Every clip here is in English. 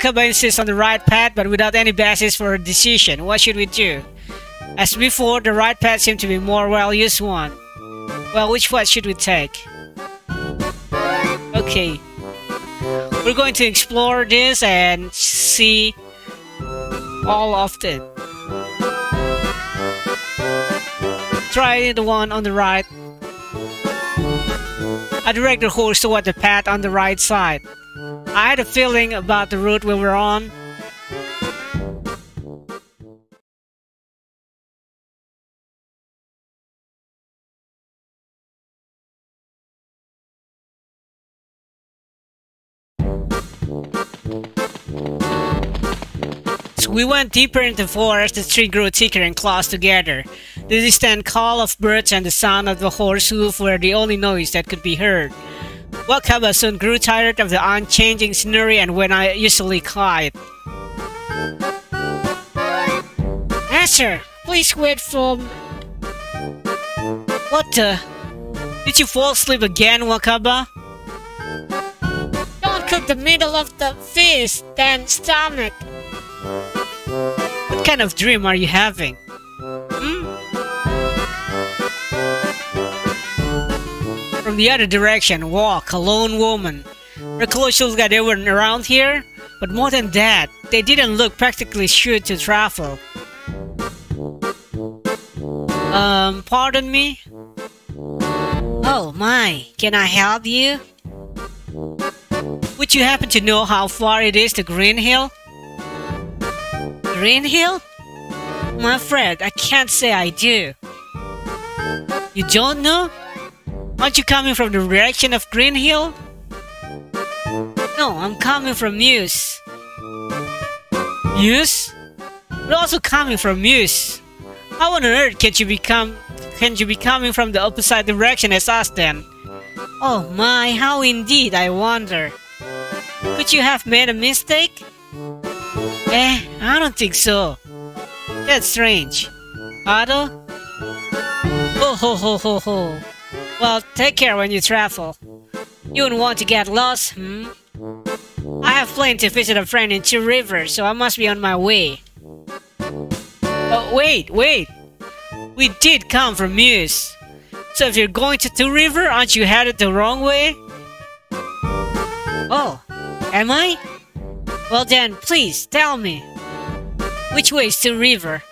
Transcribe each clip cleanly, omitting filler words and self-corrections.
Wakaba insists on the right path, but without any basis for a decision. What should we do? As before, the right path seemed to be more well-used one. Well, which path should we take? Okay. We're going to explore this and see all of it. Try the one on the right. I direct the horse toward the path on the right side. I had a feeling about the route we were on. So we went deeper into the forest, the tree grew thicker and close together. The distant call of birds and the sound of the horse hoof were the only noise that could be heard. Wakaba soon grew tired of the unchanging scenery and went usually quiet. Master, please wait for... What the... Did you fall asleep again, Wakaba? Don't cook the middle of the feast, then stomach. What kind of dream are you having? From the other direction walked a lone woman. Her clothes showed that they weren't around here, but more than that, they didn't look practically sure to travel. Pardon me? Oh my, can I help you? Would you happen to know how far it is to Green Hill? Green Hill? My friend, I can't say I do. You don't know? Aren't you coming from the direction of Green Hill? No, I'm coming from Muse. Muse? You're also coming from Muse. How on earth can you be coming from the opposite direction as us then? Oh my, how indeed, I wonder. Could you have made a mistake? I don't think so. That's strange. Otto? Oh ho ho ho ho. Well, take care when you travel. You wouldn't want to get lost, I have planned to visit a friend in Two Rivers, so I must be on my way. Oh, wait! We did come from Muse. So if you're going to Two River, aren't you headed the wrong way? Oh, am I? Well then, please, tell me. Which way is Two River?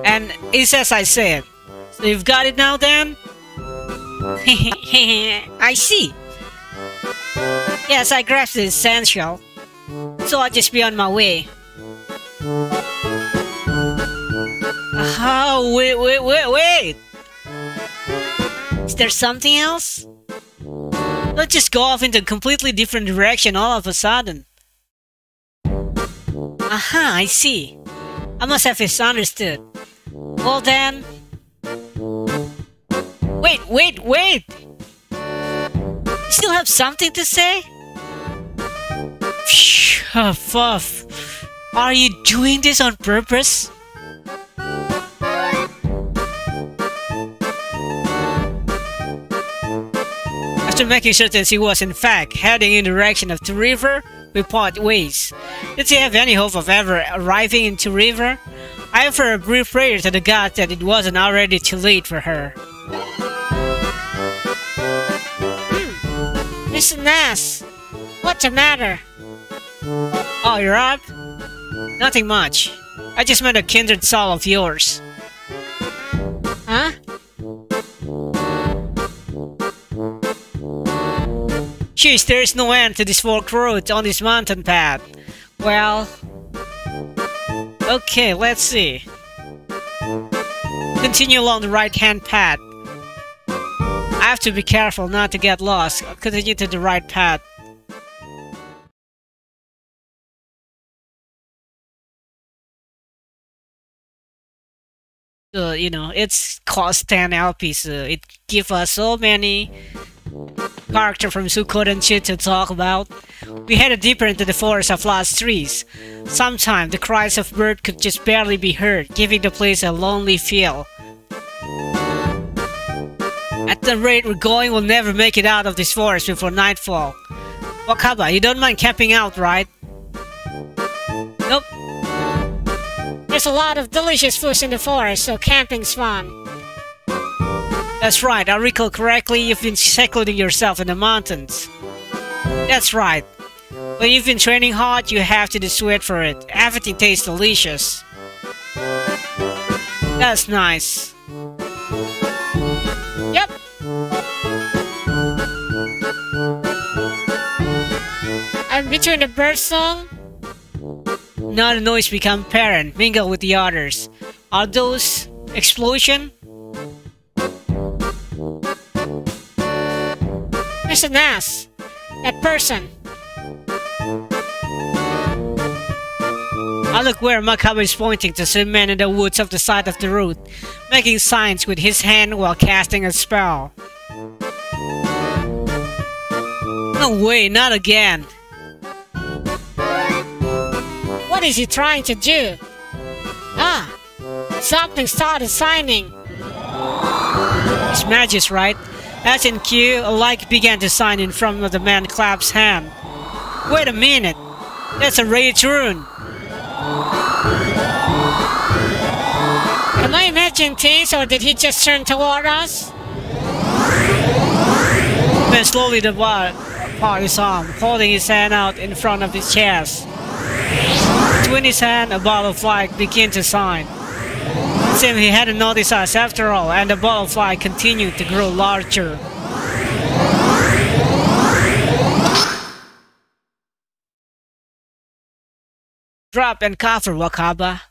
And it's as I said. So you've got it now then? I see. Yes, I grasped the essential. So I'll just be on my way. Oh, wait! Is there something else? Don't just go off into a completely different direction all of a sudden. Aha, I see. I must have misunderstood. Well then... Wait! You still have something to say? Fuff. Are you doing this on purpose? After making certain he was in fact heading in the direction of Two River, we part ways. Did he have any hope of ever arriving in Two River? I offered a brief prayer to the gods that it wasn't already too late for her. Mr. Nass, what's the matter? Oh, you're up? Nothing much. I just met a kindred soul of yours. Huh? Jeez, there is no end to this forked road on this mountain path. Well... Okay, let's see. Continue along the right-hand path. I have to be careful not to get lost. I'll continue to the right path. You know, it's cost 10 LP, so it gives us so many characters from Suikoden II to talk about. We headed deeper into the forest of lost trees. Sometimes the cries of birds could just barely be heard, giving the place a lonely feel. At the rate we're going, we'll never make it out of this forest before nightfall. Wakaba, you don't mind camping out, right? Nope. There's a lot of delicious food in the forest, so camping's fun. That's right, I recall correctly, you've been secluding yourself in the mountains. That's right. When you've been training hard, you have to do sweat for it. Everything tastes delicious. That's nice. Yep. And between the bird song, now the noise become apparent, mingle with the others. Are those explosion? there's an ass. That person. I look where Makaba is pointing to some man in the woods off the side of the road, making signs with his hand while casting a spell. No way, not again. What is he trying to do? Ah, something started signing. It's magic, right? As in Q, a light began to sign in front of the man claps hand. Wait a minute, that's a rage rune. Am I imagining things, or did he just turn toward us? Then slowly the apart his arm, holding his hand out in front of his chest. Between his hand, a ball of light began to shine. It seemed he hadn't noticed us after all, and the ball of light continued to grow larger. Drop and cover, Wakaba.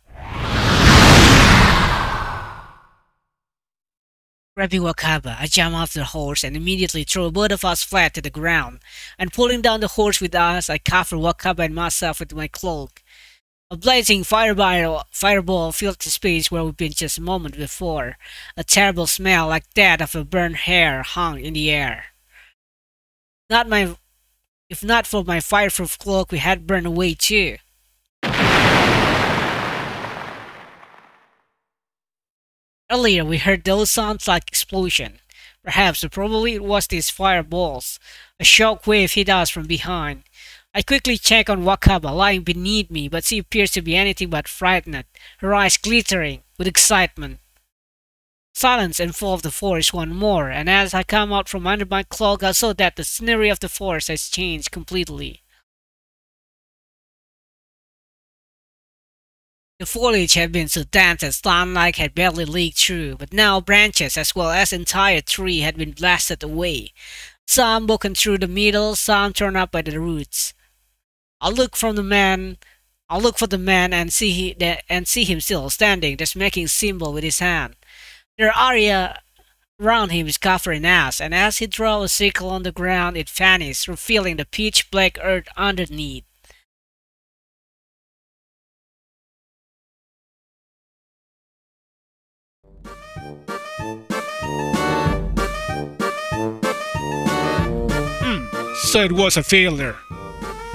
Grabbing Wakaba, I jump off the horse and immediately throw both of us flat to the ground, and pulling down the horse with us, I cover Wakaba and myself with my cloak. A blazing fireball filled the space where we'd been just a moment before. A terrible smell like that of a burned hair hung in the air. If not for my fireproof cloak, we had burned away too. Earlier, we heard those sounds like explosion. Perhaps, or probably it was these fireballs. A shock wave hit us from behind. I quickly check on Wakaba lying beneath me, but she appears to be anything but frightened, her eyes glittering with excitement. Silence enveloped the forest one more, and as I come out from under my cloak, I saw that the scenery of the forest has changed completely. The foliage had been so dense that sunlight had barely leaked through, but now branches as well as entire tree had been blasted away. Some broken through the middle, some torn up by the roots. I look for the man and see him still standing, just making symbol with his hand. The area around him is covered in ash, and as he draws a circle on the ground, it vanishes, revealing the pitch black earth underneath. So it was a failure.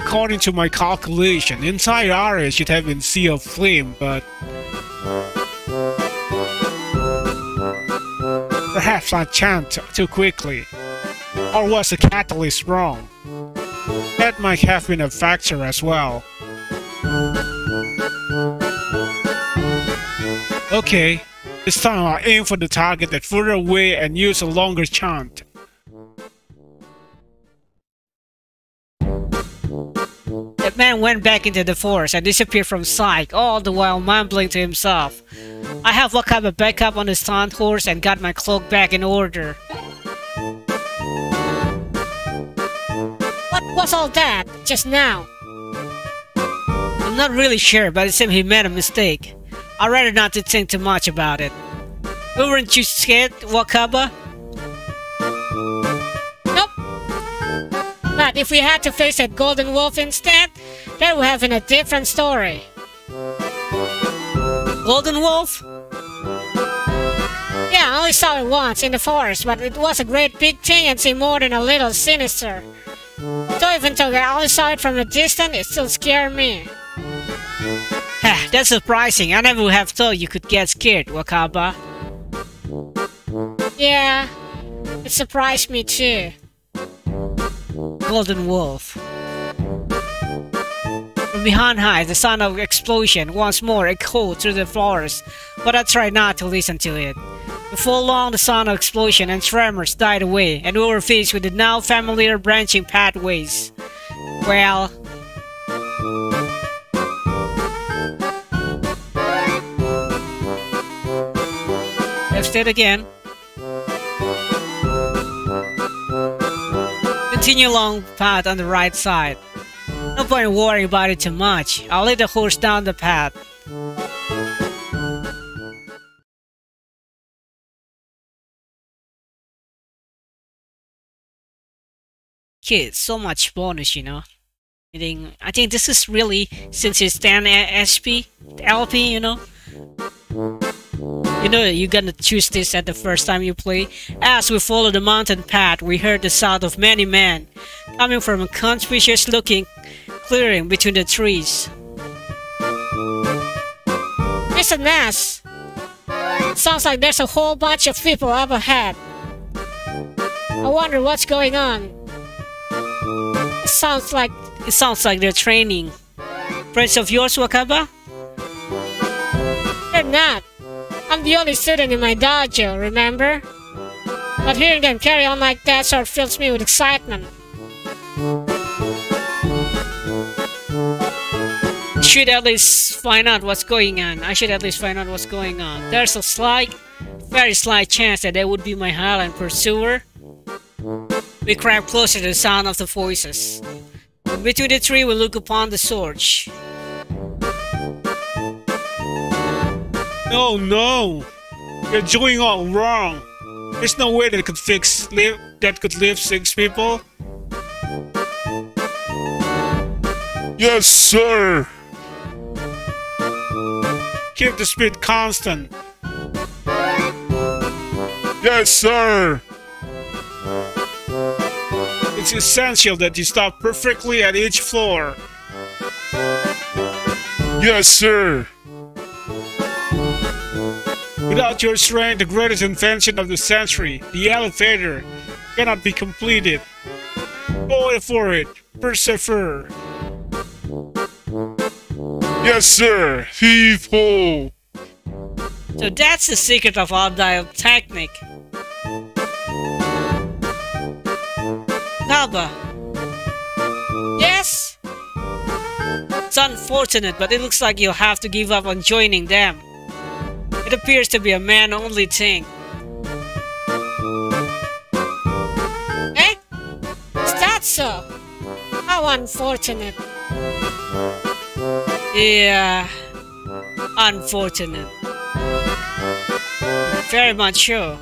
According to my calculation, the entire area should have been sea of flame, but perhaps I chanced too quickly. Or was the catalyst wrong? That might have been a factor as well. Okay, this time I aim for the target that's further away and use a longer chant. The man went back into the forest and disappeared from sight, all the while mumbling to himself. I have Wakaba back up on the stunt horse and got my cloak back in order. What was all that just now? I'm not really sure, but it seemed he made a mistake. I'd rather not to think too much about it. Weren't you scared, Wakaba? But if we had to face that golden wolf instead, that would have been a different story. Golden wolf? Yeah, I only saw it once in the forest, but it was a great big thing and seemed more than a little sinister. So even though I only saw it from a distance, it still scared me. That's surprising. I never would have thought you could get scared, Wakaba. Yeah, It surprised me too. Golden Wolf. From behind hides the sound of explosion once more echoed through the forest, but I tried not to listen to it. Before long, the sound of explosion and tremors died away, and we were faced with the now familiar branching pathways. Well... Let's do it again. Continue along the path on the right side. No point in worrying about it too much. I'll lead the horse down the path. Kid, so much bonus, you know. I think this is really, since it's 10 SP, LP, you know. You know you're gonna choose this at the first time you play. As we followed the mountain path, we heard the sound of many men coming from a conspicuous-looking clearing between the trees. It's a mess. Sounds like there's a whole bunch of people up ahead. I wonder what's going on. It sounds like they're training. Friends of yours, Wakaba? They're not. I'm the only student in my dojo, remember? But hearing them carry on like that sort of fills me with excitement. Should at least find out what's going on. I should at least find out what's going on. There's a very slight chance that they would be my Highland pursuer. We crept closer to the sound of the voices. Between the tree we look upon the Swords. Oh no! You're doing all wrong! There's no way that could live 6 people. Yes, sir! Keep the speed constant. Yes, sir! It's essential that you stop perfectly at each floor. Yes, sir! Without your strength, the greatest invention of the century, the elevator, cannot be completed. Go for it. Persevere. Yes, sir! Heave-ho! So that's the secret of our dial technique. Kaba. Yes? It's unfortunate, but it looks like you'll have to give up on joining them. It appears to be a man-only thing. Eh? Is that so? How unfortunate. Yeah, unfortunate. Very much so.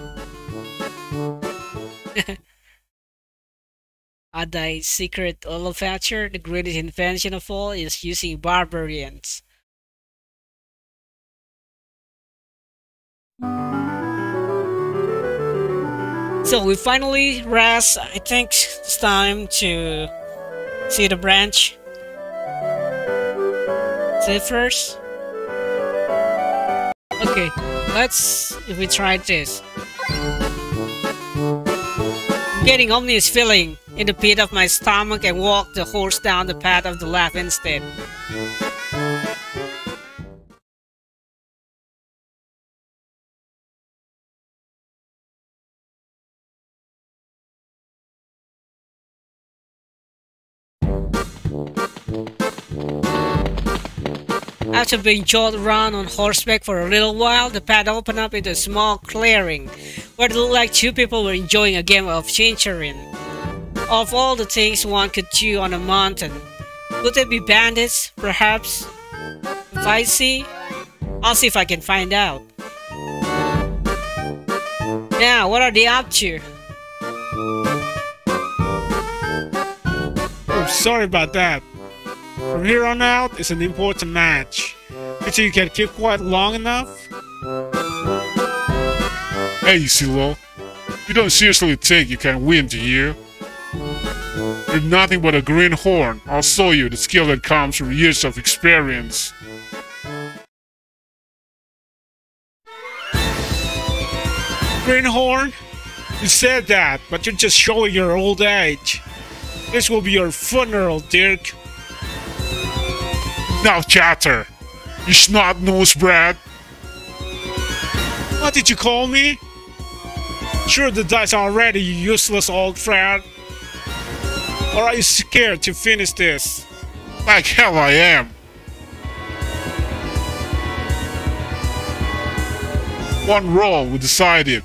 Adai's secret elevator, the greatest invention of all, is using barbarians. So we finally rest. I think it's time to see the branch. See it first. Okay, if we try this. I'm getting ominous feeling in the pit of my stomach and walk the horse down the path of the left instead. After being jolted around on horseback for a little while, the path opened up into a small clearing, where it looked like 2 people were enjoying a game of chincharin. Of all the things one could do on a mountain, could they be bandits, perhaps? If I see, I'll see if I can find out. Now, what are they up to? Oh, sorry about that. From here on out, it's an important match. You think you can keep quiet long enough? Hey, Silo. You don't seriously think you can win, do you? You're nothing but a greenhorn. I'll show you the skill that comes from years of experience. Greenhorn? You said that, but you're just showing your old age. This will be your funeral, Dirk. Now chatter. You snot-nosed brat. What did you call me? Sure the dice already, you useless old frat. Or are you scared to finish this? Like hell I am. One roll, we decided.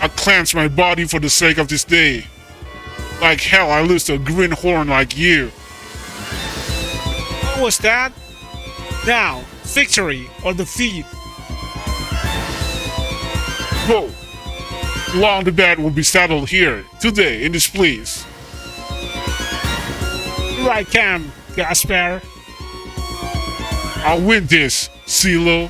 I cleanse my body for the sake of this day. Like hell I lose to a greenhorn like you. What was that? Now, victory or defeat? Whoa. Long debate will be settled here, today, in this place. Here I come, Gaspar. I'll win this, CeeLo.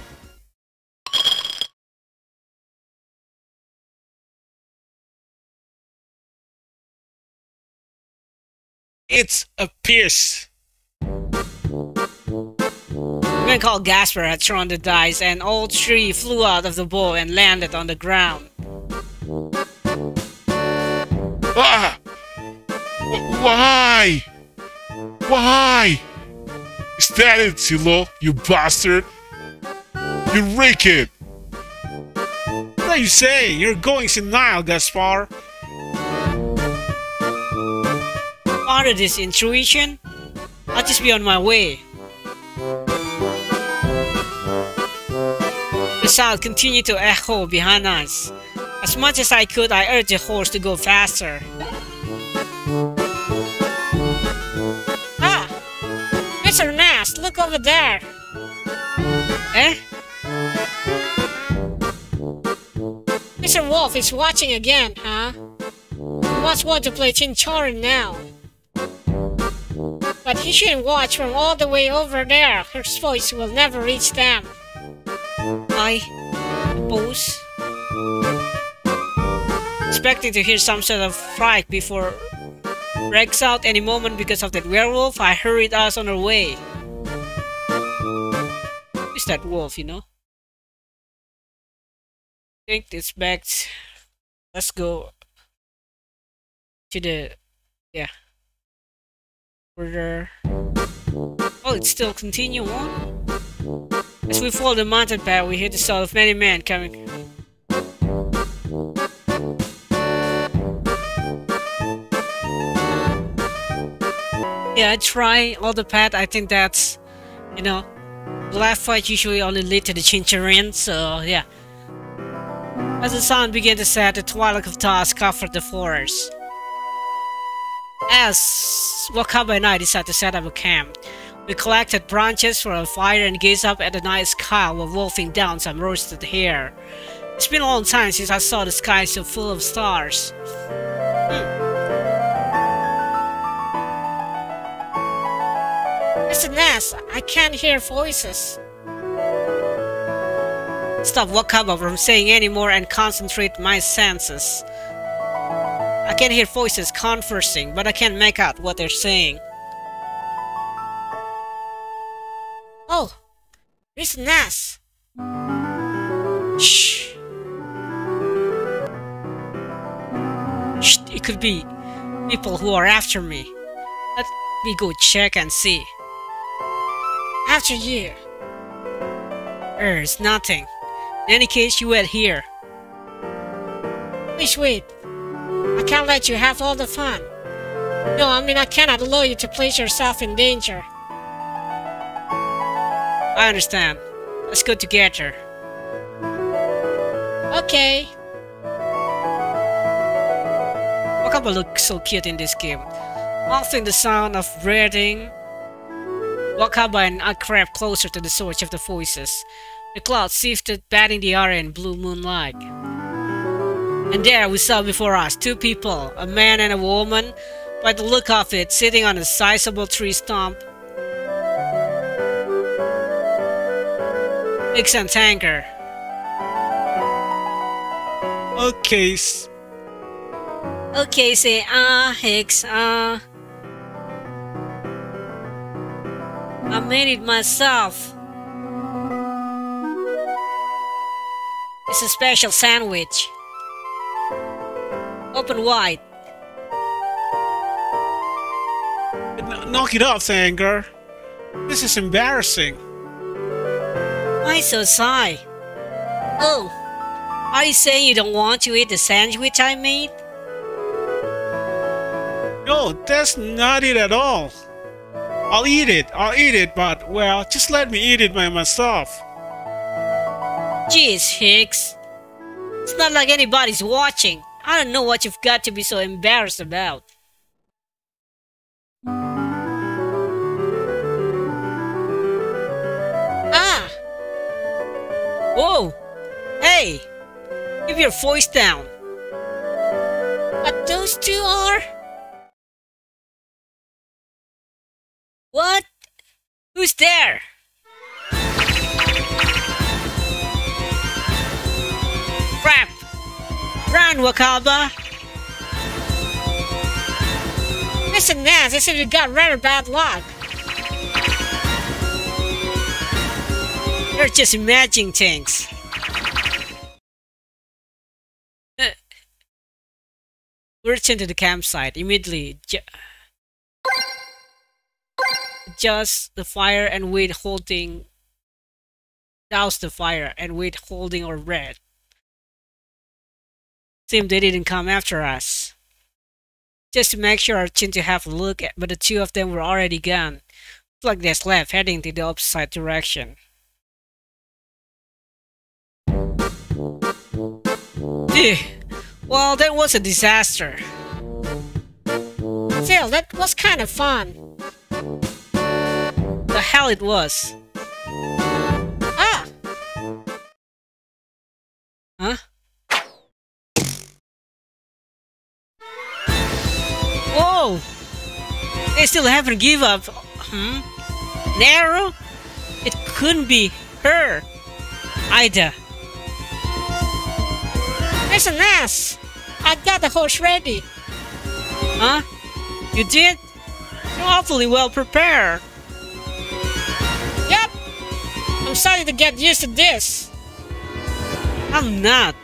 It's a piece. The man called Gaspar had thrown the dice, and all three flew out of the bowl and landed on the ground. Ah! Why? Why? Is that it, CeeLo, you bastard? You rake it! What are you saying? You're going senile, Gaspar. Under this intuition, I'll just be on my way. The sound continued to echo behind us. As much as I could, I urged the horse to go faster. Ah! Mr. Nast, look over there! Eh? Mr. Wolf is watching again, huh? He wants one to play Chinchorin now. But he shouldn't watch from all the way over there. Her voice will never reach them. I suppose. Expecting to hear some sort of fright before breaks out any moment because of that werewolf, I hurried us on our way. Who's that wolf, you know? I think it's back. Let's go to the... yeah. Further. Oh, it's still continuing on. As we follow the mountain path, we hear the sound of many men coming. Yeah, I try all the path. I think that's, you know, the last fight usually only lead to the Chincharin, so yeah. As the sun began to set, the twilight of dusk covered the forest. As Wakaba and I decided to set up a camp, we collected branches for a fire and gazed up at the night sky while wolfing down some roasted hare. It's been a long time since I saw the sky so full of stars. Mr. Nast, I can't hear voices. Stop Wakaba from saying any more and concentrate my senses. I can hear voices conversing, but I can't make out what they're saying. Oh, Mr. Nast. Shh. Shh, it could be people who are after me. Let me go check and see. After you. It's nothing. In any case, you wait here. Please wait. I can't let you have all the fun. No, I mean I cannot allow you to place yourself in danger. I understand. Let's go together. Okay. Wakaba looks so cute in this game. Muffling the sound of breathing, Wakaba and I crept closer to the source of the voices. The clouds shifted, batting the area in blue moonlight. And there we saw before us two people, a man and a woman, by the look of it, sitting on a sizable tree stump. Hicks and Tanker. Okay, Okay, say Hicks, I made it myself. It's a special sandwich. open wide. Knock it off, Anger. This is embarrassing. Why so shy? Oh, are you saying you don't want to eat the sandwich I made? No, that's not it at all. I'll eat it, but, well, just let me eat it by myself. Jeez, Hicks. It's not like anybody's watching. I don't know what you've got to be so embarrassed about. Ah! Whoa! Hey! Keep your voice down. But those two are... What? Who's there? Crap! Run, Wakaba! Listen, Naz, I said you got rather bad luck. You're just imagining things. We return to the campsite. Immediately adjust the fire and wait holding. Douse the fire and wait holding our breath. Seems they didn't come after us. Just to make sure, I turned to have a look at, but the two of them were already gone. It's like they slept, heading to the opposite direction. Well, that was a disaster. Still, that was kind of fun. The hell it was. Ah! Huh? Whoa! They still haven't given up. An arrow? It couldn't be her. Ida. There's an ass! I got the horse ready. Huh? You did? You're awfully well prepared. Yep! I'm starting to get used to this. I'm not.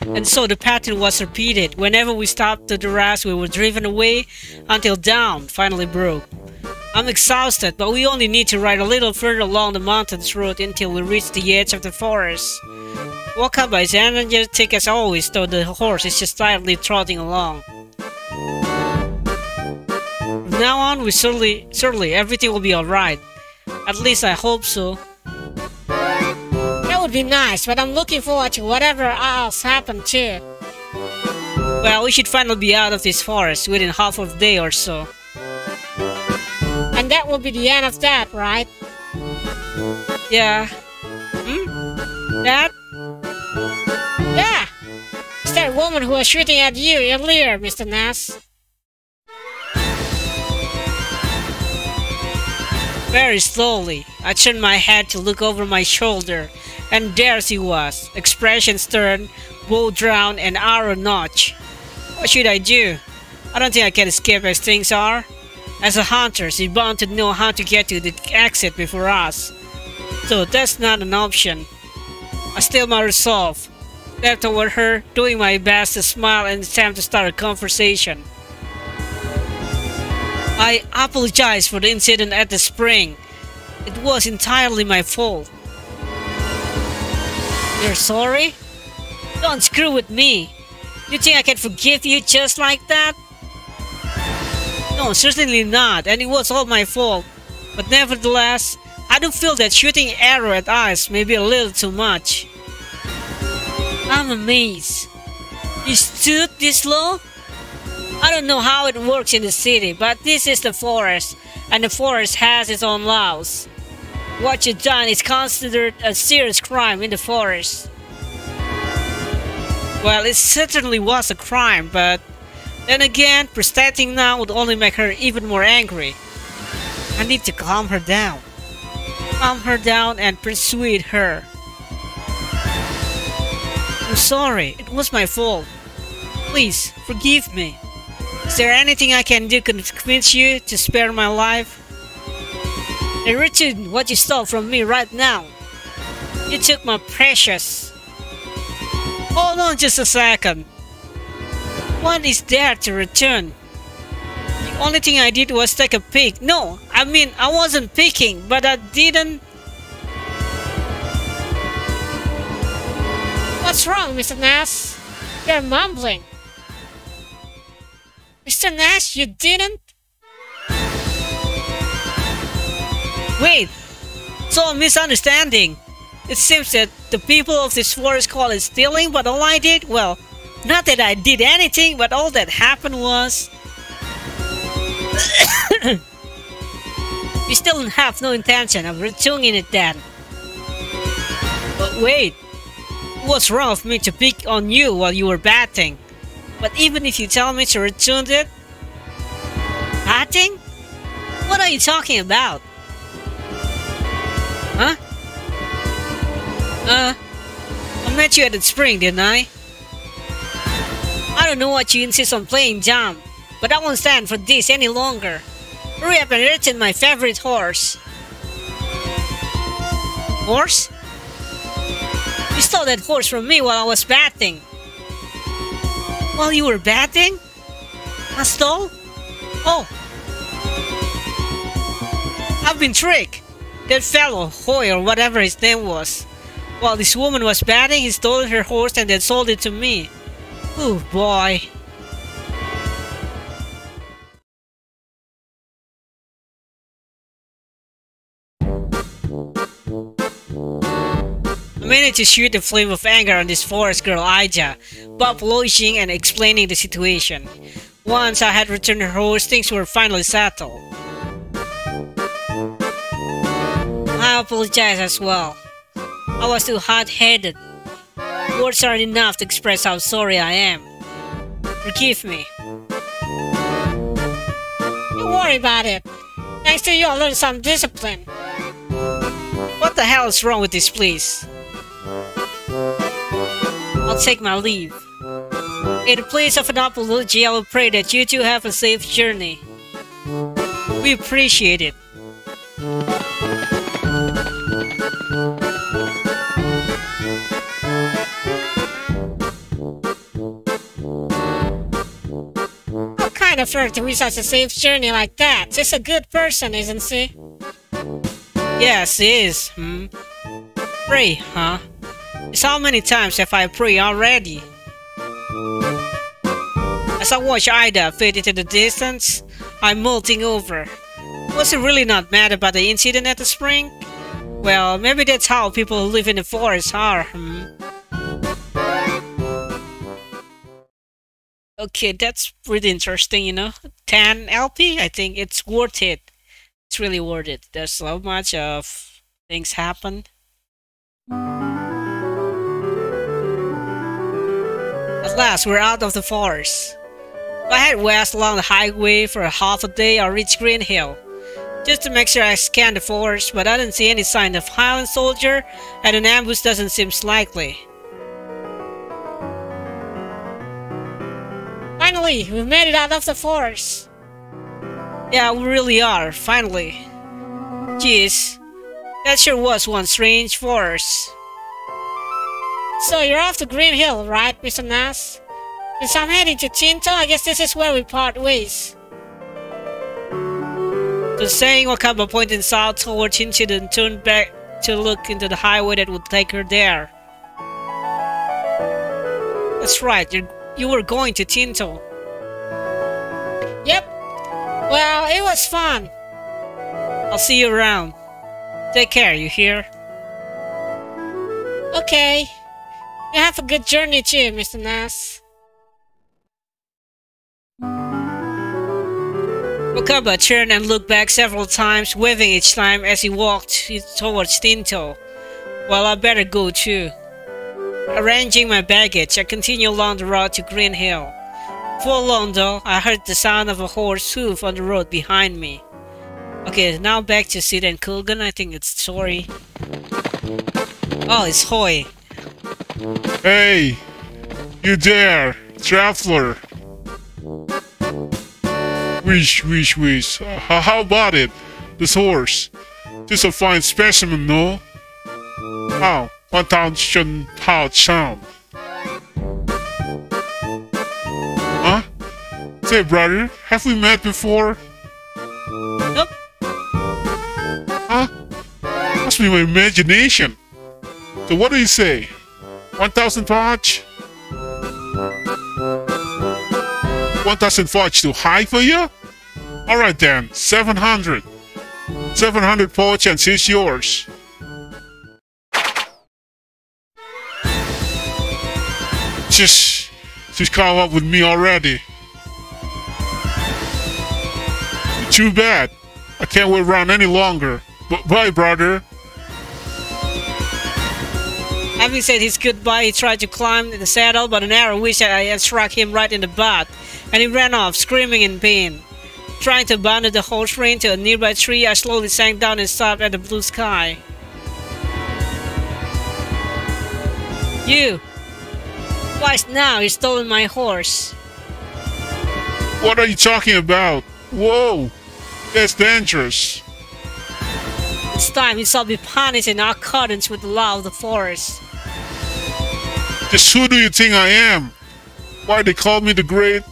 And so the pattern was repeated. Whenever we stopped at the rest, we were driven away until dawn finally broke. I'm exhausted, but we only need to ride a little further along the mountain's road until we reach the edge of the forest. Wakaba is energetic as always, though the horse is just silently trotting along. From now on, we certainly everything will be alright. At least I hope so. That would be nice, but I'm looking forward to whatever else happened too. Well, we should finally be out of this forest within half of a day or so. And that will be the end of that, right? Yeah. That? Yeah! It's that woman who was shooting at you earlier, Mr. Ness. Very slowly, I turned my head to look over my shoulder, and there she was, expression stern, bow drawn, and arrow notch. What should I do? I don't think I can escape as things are. As a hunter, she's bound to know how to get to the exit before us. So that's not an option. I still my resolve. Left toward her, doing my best to smile and attempt to start a conversation. I apologize for the incident at the spring. It was entirely my fault. You're sorry? Don't screw with me. You think I can forgive you just like that? No, certainly not, and it was all my fault. But nevertheless, I do feel that shooting arrow at eyes may be a little too much. I'm amazed. You stood this low? I don't know how it works in the city, but this is the forest, and the forest has its own laws. What you've done is considered a serious crime in the forest. Well, it certainly was a crime, but then again, protesting now would only make her even more angry. I need to calm her down. calm her down and persuade her. I'm sorry, it was my fault. Please, forgive me. Is there anything I can do to convince you to spare my life? I return what you stole from me right now. You took my precious. Hold on just a second. What is there to return? The only thing I did was take a peek. No, I mean I wasn't peeking, but I didn't. What's wrong, Mr. Nash? You're mumbling. Mr. Nash, you didn't? Wait! It's all a misunderstanding. It seems that the people of this forest call it stealing, but all I did, well, not that I did anything, but all that happened was... You still have no intention of returning it then. But wait, what's wrong of me to pick on you while you were batting? But even if you tell me to return it... Batting? What are you talking about? Huh? I met you at the spring, didn't I? I don't know what you insist on playing dumb, but I won't stand for this any longer. Hurry up and return my favorite horse. Horse? You stole that horse from me while I was batting. While you were batting? I stole? Oh. I've been tricked. That fellow, Hoy or whatever his name was. While this woman was batting, he stole her horse and then sold it to me. Oh boy. I managed to shoot a flame of anger on this forest girl Aija, apologizing and explaining the situation. Once I had returned her horse, things were finally settled. I apologize as well. I was too hot-headed. Words aren't enough to express how sorry I am. Forgive me. Don't worry about it. Thanks to you, I'll learn some discipline. What the hell is wrong with this place? I'll take my leave. In place of an apology, I will pray that you two have a safe journey. We appreciate it. How kind of her to wish us a safe journey like that. She's a good person, isn't she? Yes, it is. Pray, huh? It's how many times have I prayed already? As I watch Ida fade into the distance, I'm mulling over. Was he really not mad about the incident at the spring? Well, maybe that's how people who live in the forest are, Okay, that's pretty interesting, you know. 10 LP, I think it's worth it. It's really worth it. There's so much of things happen. At last, we're out of the forest. If I head west along the highway for half a day, I'll reach Green Hill. Just to make sure I scan the forest, but I didn't see any sign of Highland soldier, and an ambush doesn't seem likely. Finally, we've made it out of the forest. Yeah, we really are, finally. Jeez, that sure was one strange forest. So you're off to Green Hill, right, Mr. Nash? Since I'm heading to Tinto, I guess this is where we part ways. So saying, Wakaba pointed south toward Tinto and turned back to look into the highway that would take her there. That's right, you were going to Tinto. Yep. Well, it was fun. I'll see you around. Take care, you hear? Okay. You have a good journey too, Mr. Nash. Wakaba turned and looked back several times, waving each time as he walked towards Tinto. Well, I better go too. Arranging my baggage, I continued along the road to Green Hill. Before long though, I heard the sound of a horse's hoof on the road behind me. Okay, now back to Sid and Kulgan. I think it's Sori. Oh, it's Hoi. Hey, you there, traveler? Wish. How about it? This horse. This a fine specimen, no? How? 1,000 pound. Huh? Say, brother, have we met before? Nope. Huh? Must be my imagination. So what do you say? 1,000 pouch? 1,000 pouch too high for you? Alright then, 700. 700 pouch and she's yours. She's caught up with me already. Too bad. I can't wait around any longer. Bye, brother. Having said his goodbye, he tried to climb the saddle, but an arrow which had struck him right in the butt, and he ran off, screaming in pain. Trying to abandon the horse rein to a nearby tree, I slowly sank down and stopped at the blue sky. You! Twice now, he's stolen my horse. What are you talking about? Whoa! That's dangerous. It's time he shall be punished in accordance with the law of the forest. Just who do you think I am? Why they call me the Great?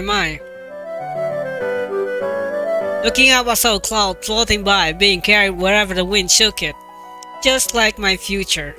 My. Looking up, I saw a cloud floating by, being carried wherever the wind shook it. Just like my future.